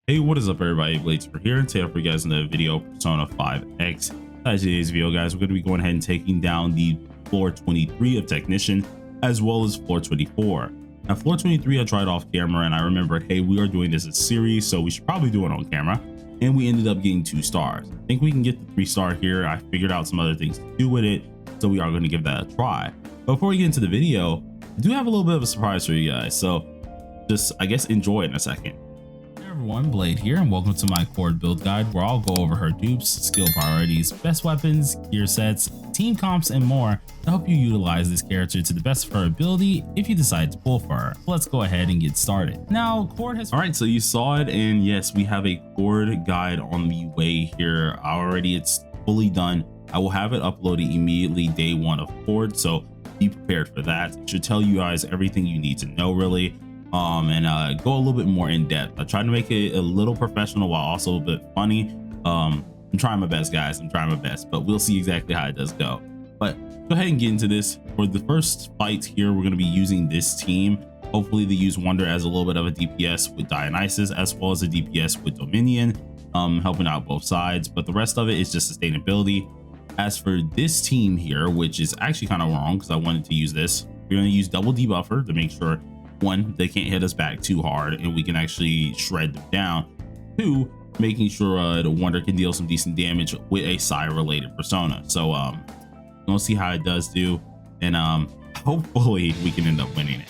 Hey, what is up everybody? Blades are here and today for you guys in the video Persona 5X. Today's video, guys, we're going to be going ahead and taking down the floor 23 of Technician as well as floor 24. Now floor 23 I tried off camera and I remembered, hey, we are doing this as a series, so we should probably do it on camera, and we ended up getting 2 stars. I think we can get the 3-star here. I figured out some other things to do with it, so we are going to give that a try. But before we get into the video, I do have a little bit of a surprise for you guys, so just I guess enjoy it in a second. Everyone, Blade here, and welcome to my Chord build guide where I'll go over her dupes, skill priorities, best weapons, gear sets, team comps, and more to help you utilize this character to the best of her ability if you decide to pull for her. Let's go ahead and get started. Now, Chord has... Alright, so you saw it, and yes, we have a Chord guide on the way here already. It's fully done. I will have it uploaded immediately day 1 of Chord, so be prepared for that. It should tell you guys everything you need to know, really. And go a little bit more in depth. I tried to make it a little professional while also a bit funny. I'm trying my best, guys. I'm trying my best, but we'll see exactly how it does go. But go ahead and get into this. For the first fight here, we're going to be using this team. Hopefully they use Wonder as a little bit of a DPS with Dionysus as well as a DPS with Dominion, helping out both sides, but the rest of it is just sustainability. As for this team here, which is actually kind of wrong because I wanted to use this, we're going to use double debuffer to make sure, 1, they can't hit us back too hard and we can actually shred them down. 2, making sure the Wonder can deal some decent damage with a side related persona. So we'll see how it does do, and hopefully we can end up winning it.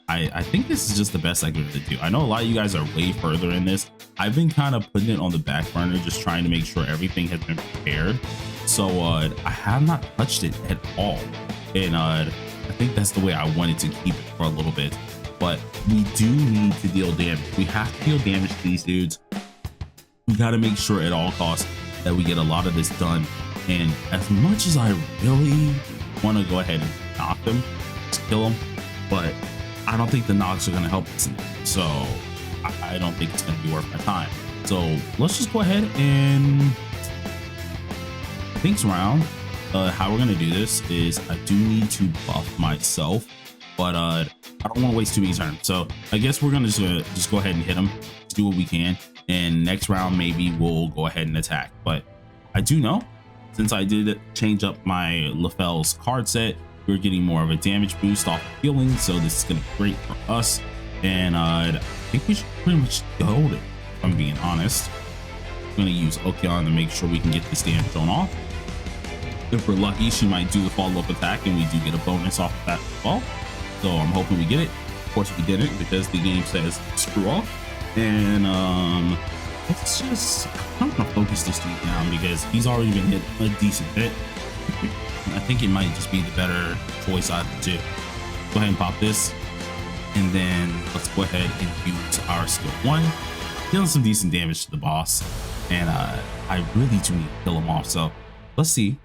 I think this is just the best I could do. I know a lot of you guys are way further in this. I've been kind of putting it on the back burner, just trying to make sure everything has been prepared. So I have not touched it at all, and I think that's the way I wanted to keep it for a little bit. But we do need to deal damage. We have to deal damage to these dudes. We got to make sure at all costs that we get a lot of this done. And as much as I really want to go ahead and knock them, just kill them, but I don't think the knocks are going to help us in that. So I don't think it's going to be worth my time. So let's just go ahead and things around. How we're gonna do this is I do need to buff myself, but I don't want to waste too many turns. So I guess we're gonna just go ahead and hit them, do what we can, and next round maybe we'll go ahead and attack. But I do know, since I did change up my LaFell's card set, we're getting more of a damage boost off of healing, so this is gonna be great for us. And I think we should pretty much hold it, if I'm being honest. I'm gonna use Okeon to make sure we can get this damage thrown off. If we're lucky, she might do the follow-up attack and we do get a bonus off of that as well. So I'm hoping we get it. Of course we didn't, because the game says screw off. And let's just, I'm gonna focus this dude down because he's already been hit a decent hit. I think it might just be the better choice out of the two. Go ahead and pop this, and then let's go ahead and use our skill 1, dealing some decent damage to the boss. And I really do need to kill him off, so let's see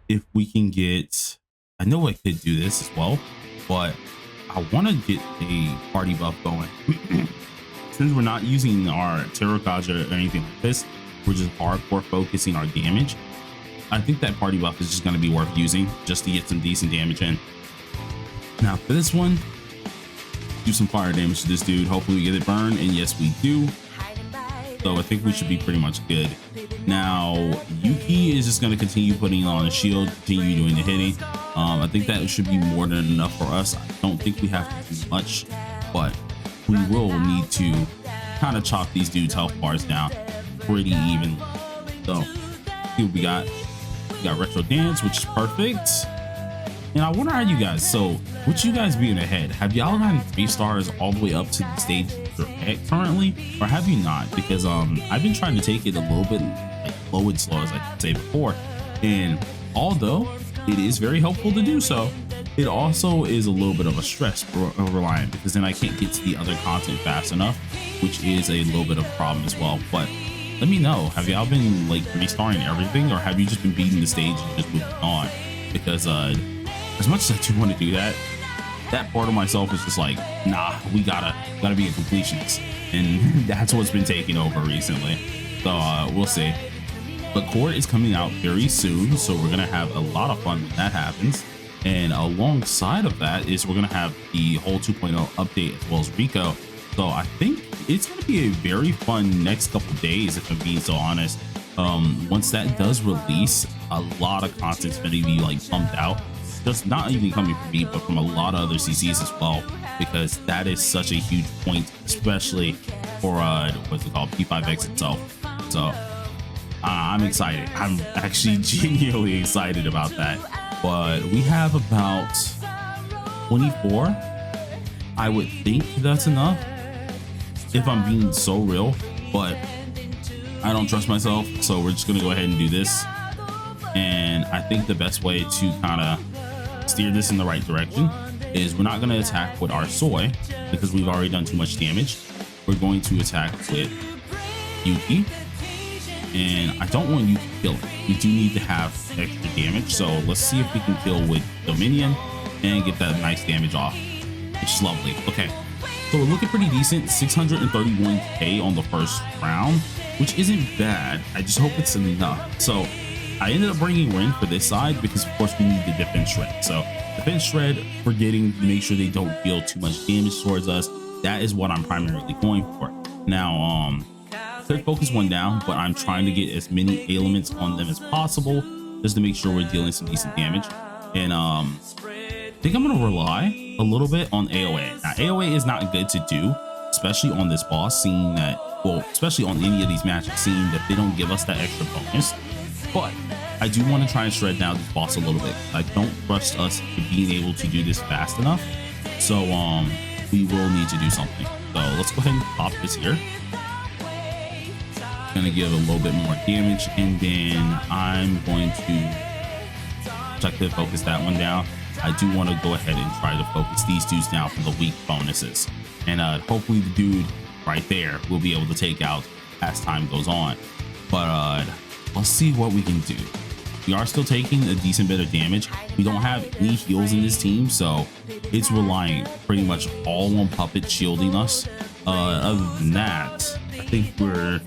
if we can get, I know I could do this as well, but I want to get a party buff going. Since we're not using our Tarot Kaja or anything like this, we're just hardcore focusing our damage. I think that party buff is just going to be worth using just to get some decent damage in. Now for this one, do some fire damage to this dude. Hopefully we get it burned, and yes we do. So I think we should be pretty much good. Now Yuki is just going to continue putting on a shield, continue doing the hitting. I think that should be more than enough for us. I don't think we have to do much, but we will need to kind of chop these dudes' health bars down pretty evenly. So see what we got. We got Retro Dance, which is perfect. And I wonder how you guys, so with you guys being ahead, have y'all gotten 3 stars all the way up to the stage you're at currently, or have you not? Because I've been trying to take it a little bit like low and slow, as I could say before, and although it is very helpful to do so, it also is a little bit of a stress reliant, because then I can't get to the other content fast enough, which is a little bit of a problem as well. But let me know, have y'all been like restarring everything, or have you just been beating the stage and just moving on? Because as much as I do want to do that, that part of myself is just like, nah, we gotta be a completionist, and that's what's been taking over recently. So we'll see. But Chord is coming out very soon, so we're gonna have a lot of fun when that happens. And alongside of that is we're gonna have the whole 2.0 update as well as Rico. So I think it's going to be a very fun next couple days, if I'm being so honest. Once that does release, a lot of content's going to be like pumped out. Just not even coming from me, but from a lot of other CCs as well, because that is such a huge point, especially for what's it called, P5X itself. So I'm excited. I'm actually genuinely excited about that. But we have about 24. I would think that's enough, if I'm being so real, but I don't trust myself, so we're just gonna go ahead and do this. And I think the best way to kind of steer this in the right direction is we're not going to attack with our soy because we've already done too much damage. We're going to attack with Yuki, and I don't want Yuki to kill him. We do need to have extra damage, so let's see if we can kill with Dominion and get that nice damage off. It's lovely. Okay, so we're looking pretty decent. 631k on the first round, which isn't bad. I just hope it's enough. So I ended up bringing Ren for this side because of course we need the defense shred. So defense shred, forgetting to make sure they don't deal too much damage towards us. That is what I'm primarily going for. Now, could focus one down, but I'm trying to get as many elements on them as possible just to make sure we're dealing some decent damage. And I think I'm gonna rely a little bit on AoA. Now, AoA is not good to do, especially on this boss, seeing that, well, especially on any of these matches, seeing that they don't give us that extra bonus. But I do want to try and shred down this boss a little bit. I don't trust us to being able to do this fast enough. So we will need to do something. So let's go ahead and pop this here. Gonna give a little bit more damage, and then I'm going to check to focus that one down. I do want to go ahead and try to focus these dudes down for the weak bonuses, and hopefully the dude right there will be able to take out as time goes on. But let's see what we can do. We are still taking a decent bit of damage. We don't have any heals in this team, so it's relying pretty much all on Puppet shielding us. Other than that, I think we're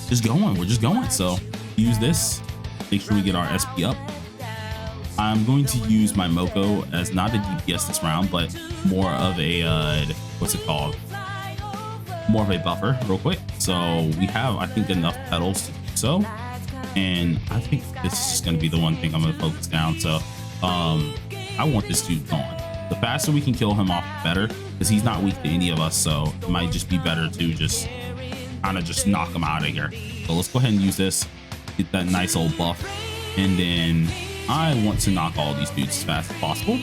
just going. We're just going. So use this. Make sure we get our SP up. I'm going to use my Moko as not a DPS this round, but more of a what's it called? More of a buffer, real quick. So we have, I think, enough petals to do so. And I think this is just going to be the one thing I'm going to focus down. So I want this dude going. The faster we can kill him off, the better, because he's not weak to any of us. So it might just be better to just kind of just knock him out of here. So let's go ahead and use this, get that nice old buff, and then I want to knock all these dudes as fast as possible.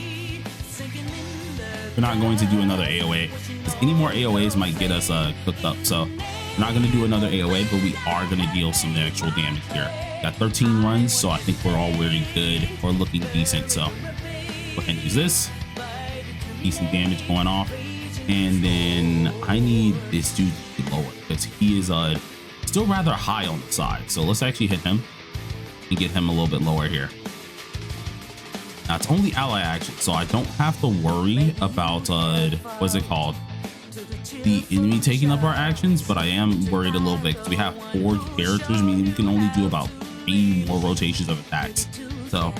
We're not going to do another AoA because any more AoAs might get us cooked up. So we're not going to do another AoA, but we are going to deal some actual damage here. Got 13 runs, so I think we're all really good. We're looking decent. So go ahead and use this. Decent damage going off. And then I need this dude to be lower because he is still rather high on the side. So let's actually hit him and get him a little bit lower here. Now it's only ally action, so I don't have to worry about what's it called, the enemy taking up our actions, but I am worried a little bit because we have 4 characters, meaning we can only do about 3 more rotations of attacks. So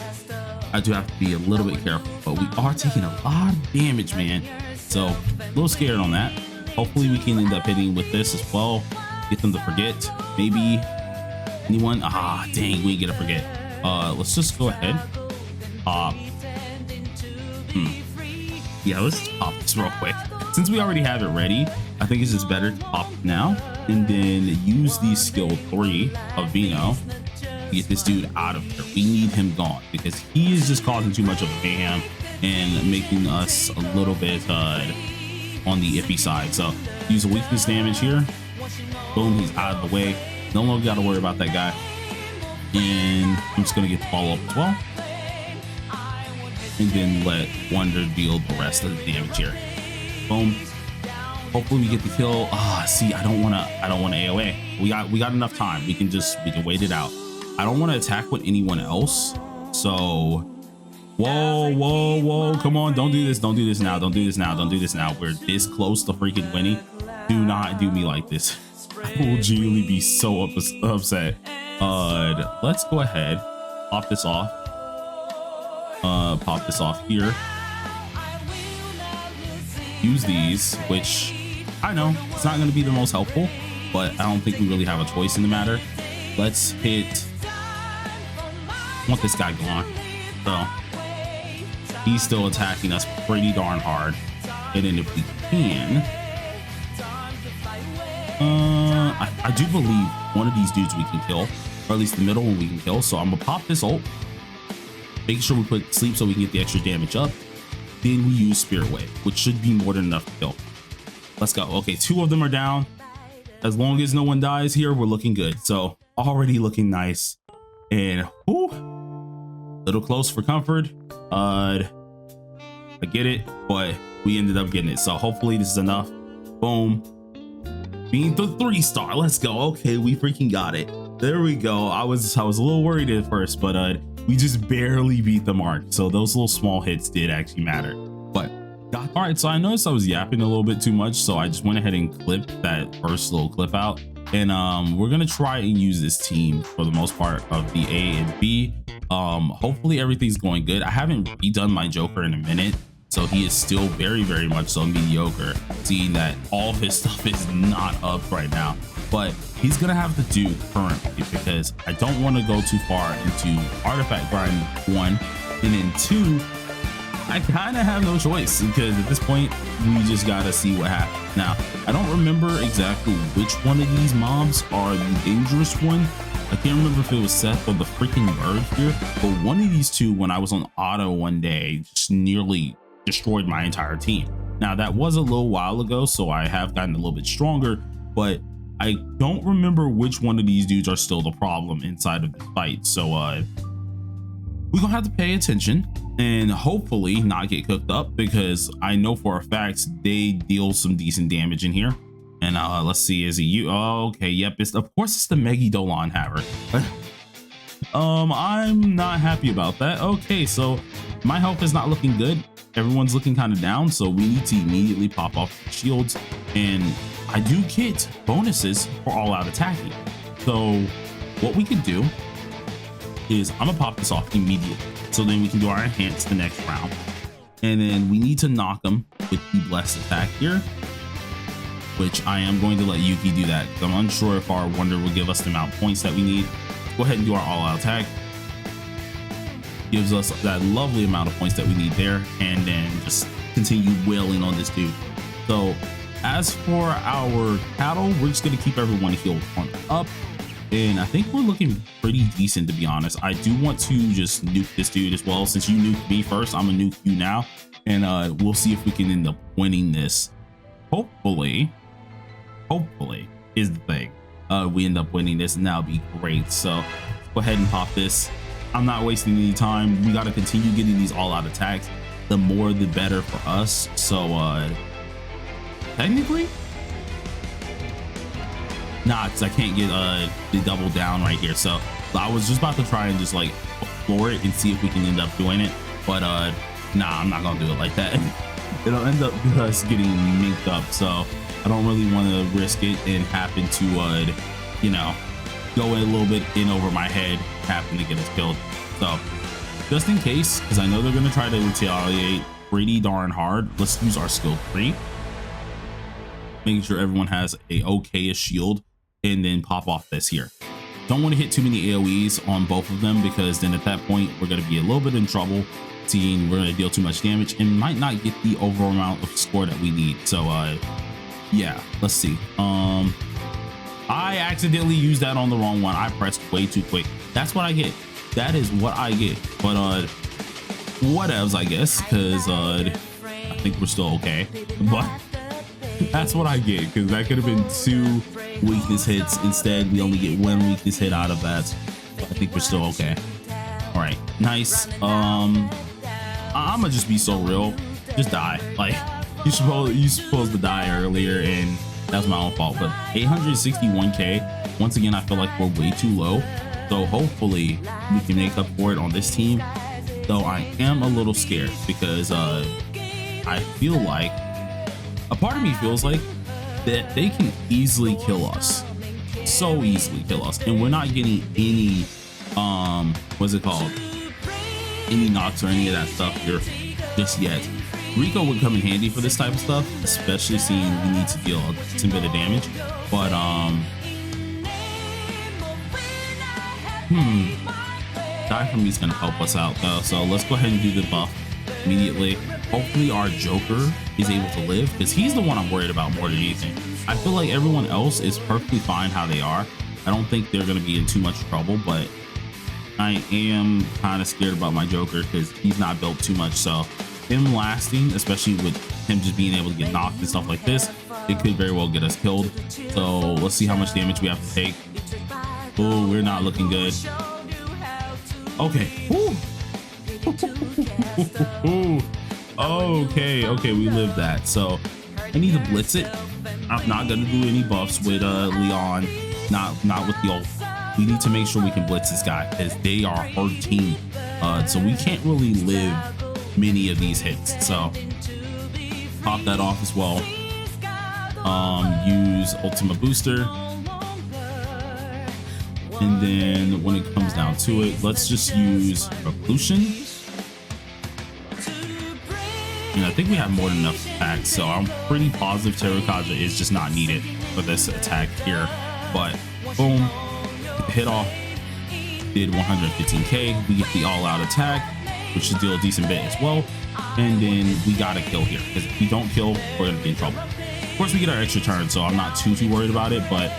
I do have to be a little bit careful, but we are taking a lot of damage, man. So a little scared on that. Hopefully we can end up hitting with this as well, get them to forget. Maybe anyone, dang, we get to forget. Let's just go ahead, pop. Yeah, let's just pop this real quick. Since we already have it ready, I think it's just better to pop it now and then use the skill 3 of Vino to get this dude out of here. We need him gone because he is just causing too much of a mayhem and making us a little bit on the iffy side. So use a weakness damage here. Boom, he's out of the way. No longer got to worry about that guy. And I'm just going to get the follow up as well. And then let Wonder deal the rest of the damage here. Boom. Hopefully we get the kill. See, I don't want to AoA. We got enough time. We can wait it out. I don't want to attack with anyone else. So whoa, come on, don't do this now. We're this close to freaking winning. Do not do me like this. I will genuinely be so upset. Let's go ahead, pop this off. Pop this off here. Use these, which I know it's not going to be the most helpful, but I don't think we really have a choice in the matter. Let's hit. I want this guy gone. So he's still attacking us pretty darn hard. And then if we can, I do believe one of these dudes we can kill, or at least the middle one we can kill. So I'm gonna pop this ult, make sure we put sleep so we can get the extra damage up. Then we use Spirit Wave, which should be more than enough to kill. Let's go. Okay, 2 of them are down. As long as no one dies here, we're looking good. So already looking nice. And whoo, little close for comfort. I get it, but we ended up getting it. So hopefully this is enough. Boom. Being the 3-star. Let's go. Okay, we freaking got it. There we go. I was a little worried at first, but we just barely beat the mark. So those little small hits did actually matter. But got all right. So I noticed I was yapping a little bit too much, so I just went ahead and clipped that first little clip out. And we're gonna try and use this team for the most part of the A and B. Hopefully everything's going good. I haven't redone my Joker in a minute, so he is still very, very much so mediocre, seeing that all of his stuff is not up right now. But he's gonna have to do currently, because I don't want to go too far into artifact grind 1, and then 2, I kind of have no choice, because at this point we just gotta see what happens. Now I don't remember exactly which one of these mobs are the dangerous one. I can't remember if it was Seth or the freaking bird here, but one of these two, when I was on auto one day, just nearly destroyed my entire team. Now that was a little while ago, so I have gotten a little bit stronger, but I don't remember which one of these dudes are still the problem inside of the fight. So we're gonna have to pay attention and hopefully not get cooked up, because I know for a fact they deal some decent damage in here. And let's see, is it you? Oh, okay, yep, of course it's the Megidolan Haver. I'm not happy about that. Okay, so my health is not looking good. Everyone's looking kind of down, so we need to immediately pop off the shields. And I do get bonuses for all out attacking. So what we can do is I'm gonna pop this off immediately, so then we can do our enhance the next round. And then we need to knock them with the blessed attack here, which I am going to let Yuki do that, because I'm unsure if our wonder will give us the amount of points that we need. Go ahead and do our all-out attack. Gives us that lovely amount of points that we need there, and then just continue wailing on this dude. So as for our cattle, we're just going to keep everyone healed on up, and I think we're looking pretty decent, to be honest. I do want to just nuke this dude as well. Since you nuked me first, I'm gonna nuke you now, and we'll see if we can end up winning this. Hopefully is the thing. We end up winning this, and that'll be great. So let's go ahead and pop this. I'm not wasting any time. We got to continue getting these all-out attacks. The more the better for us. So technically nah, because I can't get the double down right here. So I was just about to try and just like floor it and see if we can end up doing it, but nah, I'm not gonna do it like that. It'll end up us getting minked up, so I don't really want to risk it and happen to you know, go a little bit in over my head, happen to get us killed. So just in case, because I know they're gonna try to retaliate pretty darn hard, let's use our skill 3, making sure everyone has a okay-ish shield, and then pop off this here. Don't want to hit too many AoEs on both of them, because then at that point we're going to be a little bit in trouble, seeing we're going to deal too much damage and might not get the overall amount of score that we need. So yeah, let's see. I accidentally used that on the wrong one. I pressed way too quick. That's what I get. That is what I get. But whatevs, I guess, because I think we're still okay. But that's what I get, because that could have been 2 weakness hits. Instead, we only get 1 weakness hit out of that. I think we're still okay. All right, nice. I'm gonna just be so real. Just die. Like, you supposed to die earlier, and that's my own fault. But 861k. Once again, I feel like we're way too low. So hopefully we can make up for it on this team. Though I am a little scared, because I feel like a part of me feels like that they can easily kill us, so easily kill us, and we're not getting any what's it called, any knocks or any of that stuff here just yet. Rico would come in handy for this type of stuff, especially seeing we need to deal a decent bit of damage. But Die from me is gonna help us out though, so let's go ahead and do the buff immediately. Hopefully our Joker is able to live, because he's the one I'm worried about more than anything. I feel like everyone else is perfectly fine how they are. I don't think they're gonna be in too much trouble, but I am kind of scared about my Joker because he's not built too much. So him lasting, especially with him just being able to get knocked and stuff like this, it could very well get us killed. So let's see how much damage we have to take. Oh, we're not looking good. Okay. Okay, we lived that. So I need to blitz it. I'm not gonna do any buffs with Leon, not with the ult. We need to make sure we can blitz this guy because they are hurting. So we can't really live many of these hits. So pop that off as well. Use Ultima Booster. And then when it comes down to it, let's just use Revolution. And I think we have more than enough attacks, so I'm pretty positive Terrakaja is just not needed for this attack here. But boom, hit off, did 115k. We get the all-out attack, which should deal a decent bit as well. And then we got to kill here, because if we don't kill, we're gonna be in trouble. Of course, we get our extra turn, so I'm not too worried about it. But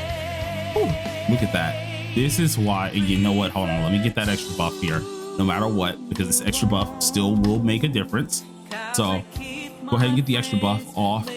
look at that. This is why, and you know what? Hold on, let me get that extra buff here, no matter what, because this extra buff still will make a difference. So go ahead and get the extra buff off,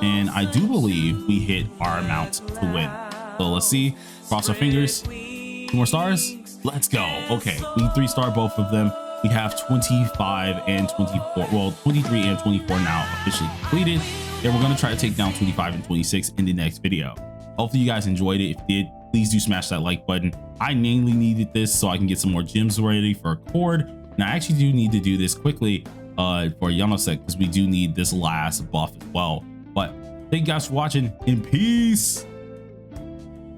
and I do believe we hit our amount to win. So let's see, cross our fingers. 2 more stars, let's go. Okay, we 3-star both of them. We have 25 and 24, well 23 and 24 now officially completed, and we're going to try to take down 25 and 26 in the next video. Hopefully you guys enjoyed it. If you did, please do smash that like button. I mainly needed this so I can get some more gems ready for Chord, and I actually do need to do this quickly for Yanosek, because we do need this last buff as well. But thank you guys for watching, and peace.